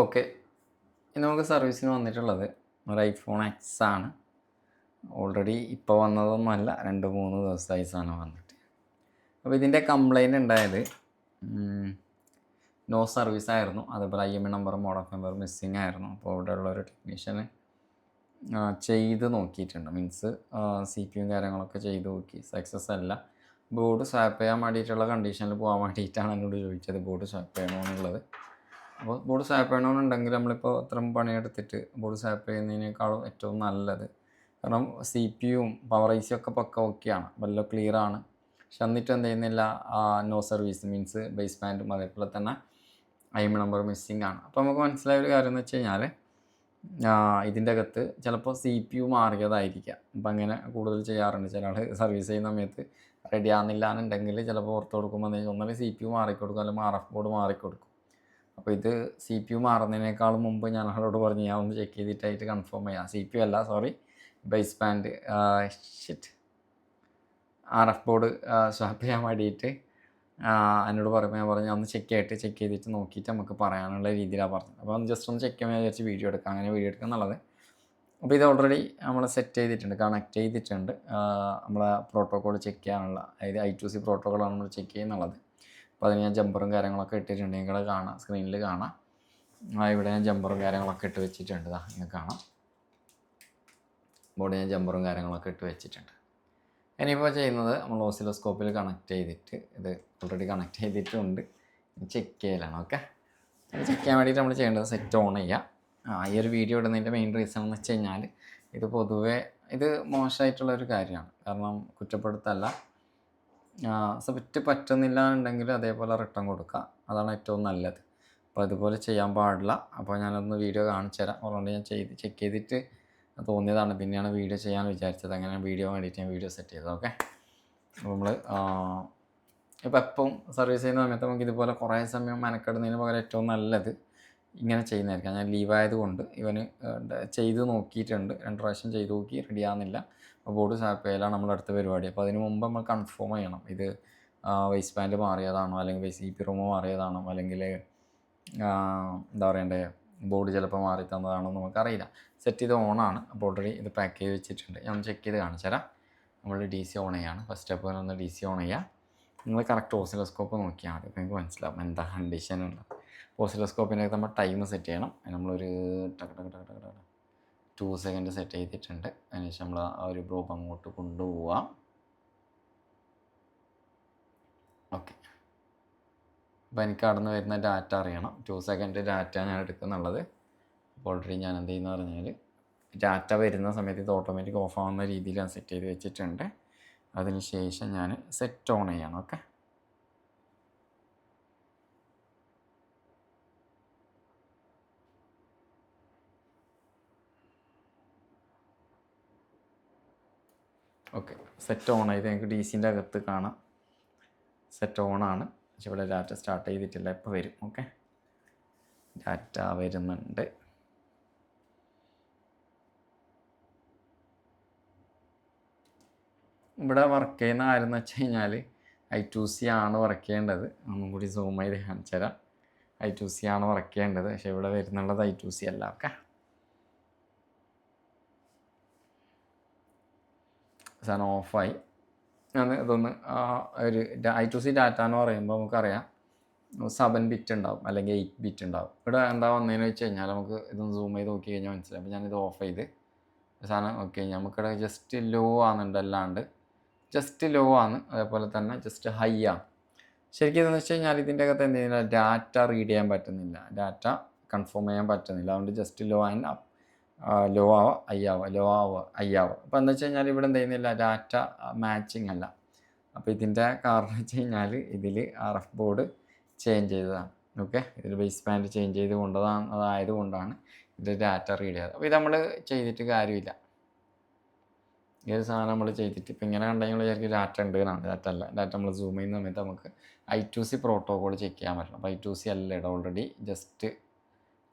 Okay. ഇന്ന് നമുക്ക് സർവീസിന് വന്നിട്ടുള്ളത് ഒരു ഐഫോൺ എക്സ് ആണ്. ഓൾറെഡി ഇപ്പോൾ വന്നതൊന്നുമല്ല, 2-3 ദിവസമായി സാധനം വന്നിട്ട്. അപ്പോൾ ഇതിൻ്റെ കംപ്ലൈൻറ്റ് ഉണ്ടായത് നോ സർവീസ് ആയിരുന്നു. അതേപോലെ IMEI നമ്പറും മോഡ് ഓഫ് നമ്പറും മിസ്സിങ് ആയിരുന്നു. അപ്പോൾ ഇവിടെയുള്ളൊരു ടെക്നീഷ്യന് ചെയ്ത് നോക്കിയിട്ടുണ്ട്. മീൻസ് CPU കാര്യങ്ങളൊക്കെ ചെയ്ത് നോക്കി, സക്സസ് അല്ല. ബോർഡ് സ്വാപ്പ് ചെയ്യാൻ വേണ്ടിയിട്ടുള്ള കണ്ടീഷനിൽ പോകാൻ വേണ്ടിയിട്ടാണ് എന്നോട് ചോദിച്ചത്, ബോർഡ് സ്വാപ്പ് ചെയ്യണോ എന്നുള്ളത്. അപ്പോൾ ബോർഡ് സ്വാപ്പ് ചെയ്യണമെന്നുണ്ടെങ്കിൽ നമ്മളിപ്പോൾ ഇത്രയും പണിയെടുത്തിട്ട് ബോർഡ് സ്വാപ്പ് ചെയ്യുന്നതിനേക്കാളും ഏറ്റവും നല്ലത്, കാരണം CPU പവർ IC ഒക്കെ പക്ക ഓക്കെയാണ്, വല്ല ക്ലിയറാണ്. പക്ഷെ എന്നിട്ട് എന്ത് ചെയ്യുന്നില്ല, നോ സർവീസ് മീൻസ് ബേസ് ബാൻഡും അതേപോലെ തന്നെ IMEI നമ്പർ മിസ്സിങ് ആണ്. അപ്പോൾ നമുക്ക് മനസ്സിലായ ഒരു കാര്യം എന്ന് വെച്ച് കഴിഞ്ഞാൽ ഇതിൻ്റെ അകത്ത് ചിലപ്പോൾ CPU മാറിയതായിരിക്കാം. അപ്പം അങ്ങനെ കൂടുതൽ ചെയ്യാറുണ്ട്. ചില ആൾ സർവീസ് ചെയ്യുന്ന സമയത്ത് റെഡി ആകുന്നില്ല എന്നുണ്ടെങ്കിൽ ചിലപ്പോൾ പുറത്ത് കൊടുക്കുമ്പോൾ ഒന്നല്ലെങ്കിൽ CPU മാറിക്കൊടുക്കും, അല്ലെങ്കിൽ RF ബോർഡ് മാറിക്കൊടുക്കും. അപ്പോൾ ഇത് CPU മാറുന്നതിനേക്കാളും മുമ്പ് ഞാൻ ആളോട് പറഞ്ഞു ഞാൻ ഒന്ന് ചെക്ക് ചെയ്തിട്ടായിട്ട് കൺഫേം ചെയ്യാം. CPU അല്ല, sorry, base band RF board swap ചെയ്യാൻ വേണ്ടിയിട്ട് എന്നോട് പറയുമ്പോൾ ഞാൻ പറഞ്ഞു ഒന്ന് ചെക്ക് ചെയ്തിട്ട് നോക്കിയിട്ട് നമുക്ക് പറയാനുള്ള രീതിയിലാണ് പറഞ്ഞത്. അപ്പോൾ ഒന്ന് ജസ്റ്റ് ഒന്ന് ചെക്ക് ചെയ്യാൻ വിചാരിച്ച് വീഡിയോ എടുക്കാം, അങ്ങനെ വീഡിയോ എടുക്കുക എന്നുള്ളത്. അപ്പോൾ ഇത് ഓൾറെഡി നമ്മൾ സെറ്റ് ചെയ്തിട്ടുണ്ട്, കണക്ട് ചെയ്തിട്ടുണ്ട്. നമ്മളെ പ്രോട്ടോക്കോൾ ചെക്ക് ചെയ്യാനുള്ള, അതായത് I2C പ്രോട്ടോക്കോളാണ് നമ്മൾ ചെക്ക് ചെയ്യുന്നുള്ളത്. അപ്പോൾ അതിന് ഞാൻ ജമ്പറും കാര്യങ്ങളൊക്കെ ഇട്ടിട്ടുണ്ട്, നിങ്ങൾ കാണാം, സ്ക്രീനിൽ കാണാം. ഇവിടെ ഞാൻ ജമ്പറും കാര്യങ്ങളൊക്കെ ഇട്ട് വെച്ചിട്ടുണ്ട്, നിങ്ങൾക്ക് കാണാം. ബോർഡ് ഞാൻ ജമ്പറും കാര്യങ്ങളൊക്കെ ഇട്ട് വെച്ചിട്ടുണ്ട്. ഇനിയിപ്പോൾ ചെയ്യുന്നത് നമ്മൾ ഓസിലോസ്കോപ്പിൽ കണക്ട് ചെയ്തിട്ട്, ഇത് ഓൾറെഡി കണക്ട് ചെയ്തിട്ടുണ്ട്, ചെക്ക് ചെയ്യലാണ്. ഓക്കെ, ചെക്ക് ചെയ്യാൻ വേണ്ടിയിട്ട് നമ്മൾ ചെയ്യേണ്ടത് സെറ്റ് ഓൺ ചെയ്യുക. ഈ ഒരു വീഡിയോ ഇടുന്നതിൻ്റെ മെയിൻ റീസൺ എന്ന് വെച്ച് കഴിഞ്ഞാൽ ഇത് പൊതുവേ ഇത് മോശമായിട്ടുള്ളൊരു കാര്യമാണ്. കാരണം കുറ്റപ്പെടുത്തല്ല, സെറ്റ് പറ്റുന്നില്ല എന്നുണ്ടെങ്കിൽ അതേപോലെ റിട്ടേൺ കൊടുക്കുക, അതാണ് ഏറ്റവും നല്ലത്. അപ്പോൾ അതുപോലെ ചെയ്യാൻ പാടില്ല. അപ്പോൾ ഞാനൊന്ന് വീഡിയോ കാണിച്ചു തരാം. അതുകൊണ്ട് ഞാൻ ചെക്ക് ചെയ്തിട്ട് തോന്നിയതാണ്, പിന്നെയാണ് വീഡിയോ ചെയ്യാൻ വിചാരിച്ചത്. അങ്ങനെ വീഡിയോ വേണ്ടിയിട്ട് ഞാൻ വീഡിയോ സെറ്റ് ചെയ്തത്. ഓക്കെ, അപ്പോൾ നമ്മൾ ഇപ്പോൾ എപ്പം സർവീസ് ചെയ്യുന്ന സമയത്ത് നമുക്ക് ഇതുപോലെ കുറേ സമയം മെനക്കെടുന്നതിന് പകരം ഏറ്റവും നല്ലത് ഇങ്ങനെ ചെയ്യുന്നതായിരിക്കാം. ഞാൻ ലീവായതുകൊണ്ട് ഇവന് ചെയ്ത് നോക്കിയിട്ടുണ്ട്, 2 പ്രാവശ്യം ചെയ്ത് നോക്കി, റെഡി ആകുന്നില്ല. അപ്പോൾ ബോർഡ് സ്വാപ്പ് ചെയ്യലാണ് നമ്മുടെ അടുത്ത പരിപാടി. അപ്പോൾ അതിന് മുമ്പ് നമ്മൾ കൺഫേം ചെയ്യണം, ഇത് വേസ്റ്റ് ബാൻഡ് മാറിയതാണോ, അല്ലെങ്കിൽ CPU റൂം മാറിയതാണോ, അല്ലെങ്കിൽ എന്താ പറയണ്ടേ, ബോർഡ് ചിലപ്പോൾ മാറി തന്നതാണോ എന്ന് നമുക്കറിയില്ല. സെറ്റ് ചെയ്ത് ഓണാണ്. അപ്പോൾ ഓൾറെഡി ഇത് പാക്ക് ചെയ്ത് വെച്ചിട്ടുണ്ട്. ഞാൻ ചെക്ക് ചെയ്ത് കാണിച്ചു തരാം. നമ്മൾ DC ഓൺ ചെയ്യാണ്. ഫസ്റ്റ് സ്റ്റെപ്പ് ഒന്ന് DC ഓൺ ചെയ്യുക. നിങ്ങൾ കറക്റ്റ് ഓസിലോസ്കോപ്പ് നോക്കിയാൽ മതി, അപ്പോൾ നിങ്ങൾക്ക് മനസ്സിലാവും എന്താ കണ്ടീഷനുള്ളത്. ഓസിലോസ്കോപ്പിൻ്റെ നമ്മൾ ടൈം സെറ്റ് ചെയ്യണം. നമ്മളൊരു 2 സെക്കൻഡ് സെറ്റ് ചെയ്തിട്ടുണ്ട്. അതിനുശേഷം നമ്മൾ ആ ഒരു പ്രോബ് അങ്ങോട്ട് കൊണ്ടുപോവാം. ഓക്കെ, അപ്പോൾ എനിക്ക് അവിടെ നിന്ന് വരുന്ന ഡാറ്റ അറിയണം. 2 സെക്കൻഡ് ഡാറ്റ ഞാൻ എടുക്കുന്നുള്ളത്. അപ്പോൾ ഓൾറെഡി ഞാൻ എന്ത് ചെയ്യുന്ന പറഞ്ഞാൽ ഡാറ്റ വരുന്ന സമയത്ത് ഇത് ഓട്ടോമാറ്റിക് ഓഫ് ആവുന്ന രീതിയിൽ ഞാൻ സെറ്റ് ചെയ്ത് വെച്ചിട്ടുണ്ട്. അതിന് ശേഷം ഞാൻ സെറ്റ് ഓൺ ചെയ്യണം. ഓക്കെ, സെറ്റ് ഓൺ ചെയ്ത് നിങ്ങൾക്ക് DCൻ്റെ അകത്ത് കാണാം സെറ്റ് ഓണാണ്. പക്ഷെ ഇവിടെ ഡാറ്റ സ്റ്റാർട്ട് ചെയ്തിട്ടില്ല, ഇപ്പോൾ വരും. ഓക്കെ, ഡാറ്റ വരുന്നുണ്ട്. ഇവിടെ വർക്ക് ചെയ്യുന്ന കാര്യം എന്ന് വെച്ച് കഴിഞ്ഞാൽ I2C ആണ് വർക്ക് ചെയ്യേണ്ടത്. ഒന്നും കൂടി സൂം ചെയ്ത് കാണിച്ചു തരാം. I2C ആണ് വർക്ക് ചെയ്യേണ്ടത്, പക്ഷെ ഇവിടെ വരുന്നുള്ളത് I2C അല്ല. ഓക്കെ, സാധനം ഓഫായി. ഇതൊന്ന് ഒരു I2C ഡാറ്റ എന്ന് പറയുമ്പോൾ നമുക്കറിയാം 7 ബിറ്റ് ഉണ്ടാവും, അല്ലെങ്കിൽ 8 ബിറ്റ് ഉണ്ടാവും. ഇവിടെ എന്താ വന്നതെന്ന് വെച്ച് കഴിഞ്ഞാൽ നമുക്ക് ഇതൊന്ന് സൂം ചെയ്ത് നോക്കി കഴിഞ്ഞാൽ മനസ്സിലാവും. അപ്പോൾ ഞാനിത് ഓഫ് ചെയ്ത് സാധനം ഓക്കെ, നമുക്കിവിടെ ജസ്റ്റ് ലോ ആണെന്നുണ്ട്, അല്ലാണ്ട് ജസ്റ്റ് ലോ ആണ്, അതേപോലെ തന്നെ ജസ്റ്റ് ഹൈ ആണ്. ശരിക്കും ഇതെന്ന് വെച്ച് കഴിഞ്ഞാൽ ഇതിൻ്റെ അകത്ത് എന്ത് ചെയ്യുന്നില്ല, ഡാറ്റ റീഡ് ചെയ്യാൻ പറ്റുന്നില്ല, ഡാറ്റ കൺഫേം ചെയ്യാൻ പറ്റുന്നില്ല. അതുകൊണ്ട് just low and up, low ആവുക ഹൈ ആവുക, ലോ ആവുക ഹൈ ആവുക. അപ്പോൾ എന്താ വെച്ച് കഴിഞ്ഞാൽ ഇവിടെ എന്ത് ചെയ്യുന്നില്ല, ഡാറ്റ മാച്ചിങ് അല്ല. അപ്പോൾ ഇതിൻ്റെ കാരണം വെച്ച് കഴിഞ്ഞാൽ ഇതിൽ RF ബോർഡ് ചേഞ്ച് ചെയ്തതാണ്. ഓക്കെ, ഇതിൽ ബേസ് ബാൻഡ് ചേഞ്ച് ചെയ്ത് അതായതുകൊണ്ടാണ് ഇത് ഡാറ്റ റീഡ് ചെയ്തത്. അപ്പോൾ ഇത് നമ്മൾ ചെയ്തിട്ട് കാര്യമില്ല. ഈ ഒരു സാധനം നമ്മൾ ചെയ്തിട്ട് ഇപ്പോൾ ഇങ്ങനെ കണ്ടെങ്കിൽ വിചാരിക്കും ഡാറ്റ ഉണ്ട് എന്നാണ്. ഡാറ്റ അല്ല, ഡാറ്റ നമ്മൾ സൂം ചെയ്യുന്ന സമയത്ത് നമുക്ക് I2C പ്രോട്ടോക്കോൾ ചെക്ക് ചെയ്യാൻ പറ്റണം. അപ്പോൾ I2C അല്ല ഇവിടെ ഓൾറെഡി, ജസ്റ്റ്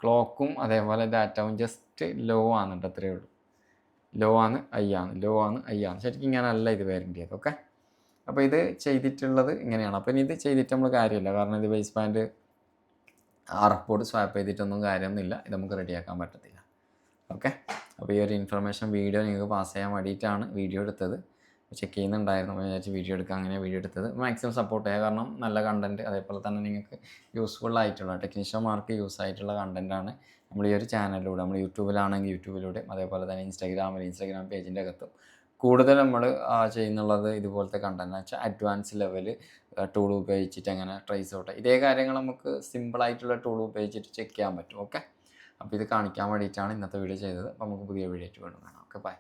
ക്ലോക്കും അതേപോലെ ഡാറ്റവും ജസ്റ്റ് ലോ ആണെന്നുണ്ട്, അത്രയേ ഉള്ളൂ. ലോ ആണ് ഹൈ ആണ്, ലോ ആണ് ഹൈ ആണ്. ശരിക്കും ഇങ്ങനെയല്ല ഇത് വരേണ്ടത്. ഓക്കെ, അപ്പോൾ ഇത് ചെയ്തിട്ടുള്ളത് ഇങ്ങനെയാണ്. അപ്പോൾ ഇനി ഇത് ചെയ്തിട്ട് നമ്മൾ കാര്യമില്ല, കാരണം ഇത് ബേസ് ബാൻഡ് ആർപോഡ് സ്വാപ്പ് ചെയ്തിട്ടൊന്നും കാര്യമൊന്നുമില്ല, ഇത് നമുക്ക് റെഡിയാക്കാൻ പറ്റത്തില്ല. ഓക്കെ, അപ്പോൾ ഈ ഒരു ഇൻഫർമേഷൻ വീഡിയോ നിങ്ങൾക്ക് പാസ് ചെയ്യാൻ വേണ്ടിയിട്ടാണ് വീഡിയോ എടുത്തത്. ചെക്ക് ചെയ്യുന്നുണ്ടായിരുന്നു, വിചാരിച്ച് വീഡിയോ എടുക്കുക, അങ്ങനെ വീഡിയോ എടുത്തത്. മാക്സിമം സപ്പോർട്ട് ചെയ്യുക, കാരണം നല്ല കണ്ടൻറ്റ്, അതേപോലെ തന്നെ നിങ്ങൾക്ക് യൂസ്ഫുൾ ആയിട്ടുള്ള ടെക്നീഷ്യന്മാർക്ക് യൂസ് ആയിട്ടുള്ള കണ്ടൻറ്റാണ് നമ്മൾ ഈ ഒരു ചാനലിലൂടെ, നമ്മൾ യൂട്യൂബിലാണെങ്കിൽ യൂട്യൂബിലൂടെ, അതേപോലെ തന്നെ ഇൻസ്റ്റാഗ്രാം പേജിൻ്റെ അകത്തും കൂടുതൽ നമ്മൾ ചെയ്യുന്നുള്ളത് ഇതുപോലത്തെ കണ്ടൻറ്റ് വെച്ചാൽ അഡ്വാൻസ് ലെവൽ ടൂൾ ഉപയോഗിച്ചിട്ട് അങ്ങനെ ട്രേസ് ഔട്ട്, ഇതേ കാര്യങ്ങൾ നമുക്ക് സിമ്പിളായിട്ടുള്ള ടൂൾ ഉപയോഗിച്ചിട്ട് ചെക്ക് ചെയ്യാൻ പറ്റും. ഓക്കെ, അപ്പോൾ ഇത് കാണിക്കാൻ വേണ്ടിയിട്ടാണ് ഇന്നത്തെ വീഡിയോ ചെയ്തത്. അപ്പോൾ നമുക്ക് പുതിയ വീഡിയോ ആയിട്ട് വീണ്ടും കാണാം. Okay, by.